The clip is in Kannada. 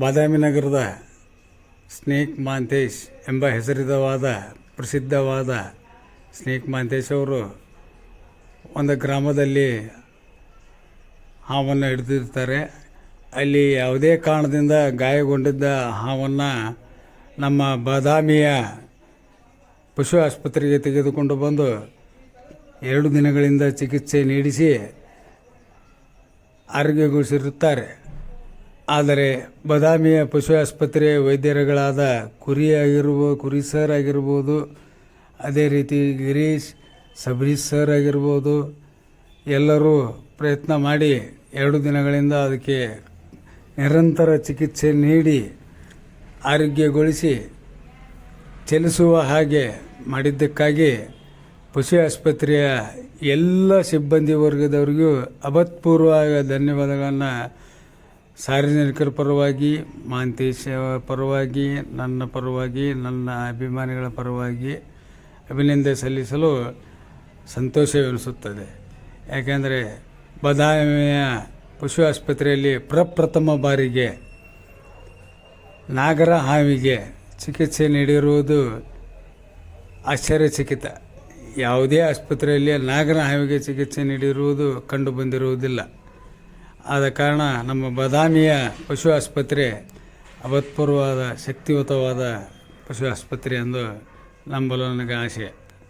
ಬಾದಾಮಿ ನಗರದ ಸ್ನೇಕ್ ಮಹಾಂತೇಶ್ ಎಂಬ ಪ್ರಸಿದ್ಧವಾದ ಸ್ನೇಕ್ ಮಹಾಂತೇಶ್ ಅವರು ಒಂದು ಗ್ರಾಮದಲ್ಲಿ ಹಾವನ್ನು ಹಿಡಿದಿರ್ತಾರೆ. ಅಲ್ಲಿ ಯಾವುದೇ ಕಾರಣದಿಂದ ಗಾಯಗೊಂಡಿದ್ದ ಹಾವನ್ನು ನಮ್ಮ ಬಾದಾಮಿಯ ಪಶು ಆಸ್ಪತ್ರೆಗೆ ತೆಗೆದುಕೊಂಡು ಬಂದು 2 ದಿನಗಳಿಂದ ಚಿಕಿತ್ಸೆ ನೀಡಿಸಿ ಆರೋಗ್ಯಗೊಳಿಸಿರುತ್ತಾರೆ. ಆದರೆ ಬಾದಾಮಿಯ ಪಶು ಆಸ್ಪತ್ರೆಯ ವೈದ್ಯರುಗಳಾದ ಕುರಿ ಸರ್ ಆಗಿರ್ಬೋದು, ಅದೇ ರೀತಿ ಗಿರೀಶ್ ಸಬ್ರೀಶ್ ಸರ್ ಆಗಿರ್ಬೋದು, ಎಲ್ಲರೂ ಪ್ರಯತ್ನ ಮಾಡಿ 2 ದಿನಗಳಿಂದ ಅದಕ್ಕೆ ನಿರಂತರ ಚಿಕಿತ್ಸೆ ನೀಡಿ ಆರೋಗ್ಯಗೊಳಿಸಿ ಚಲಿಸುವ ಹಾಗೆ ಮಾಡಿದ್ದಕ್ಕಾಗಿ ಪಶು ಆಸ್ಪತ್ರೆಯ ಎಲ್ಲ ಸಿಬ್ಬಂದಿ ವರ್ಗದವರಿಗೂ ಅಭೂತಪೂರ್ವ ಧನ್ಯವಾದಗಳನ್ನು ಸಾರ್ವಜನಿಕರ ಪರವಾಗಿ, ಮಹಾಂತೇಶ್ ಪರವಾಗಿ, ನನ್ನ ಪರವಾಗಿ, ನನ್ನ ಅಭಿಮಾನಿಗಳ ಪರವಾಗಿ ಅಭಿನಂದನೆ ಸಲ್ಲಿಸಲು ಸಂತೋಷವೆನಿಸುತ್ತದೆ. ಯಾಕೆಂದರೆ ಬಾದಾಮಿಯ ಪಶು ಆಸ್ಪತ್ರೆಯಲ್ಲಿ ಪ್ರಪ್ರಥಮ ಬಾರಿಗೆ ನಾಗರ ಹಾವಿಗೆ ಚಿಕಿತ್ಸೆ ನೀಡಿರುವುದು ಆಶ್ಚರ್ಯಚಕಿತ. ಯಾವುದೇ ಆಸ್ಪತ್ರೆಯಲ್ಲಿ ನಾಗರ ಹಾವಿಗೆ ಚಿಕಿತ್ಸೆ ನೀಡಿರುವುದು ಕಂಡು ಬಂದಿರುವುದಿಲ್ಲ. ಆದ ಕಾರಣ ನಮ್ಮ ಬಾದಾಮಿಯ ಪಶು ಆಸ್ಪತ್ರೆ ಅಭೂತಪೂರ್ವವಾದ ಶಕ್ತಿಯುತವಾದ ಪಶು ಆಸ್ಪತ್ರೆ ಎಂದು ನಂಬಲು ನನಗೆ ಆಸೆ.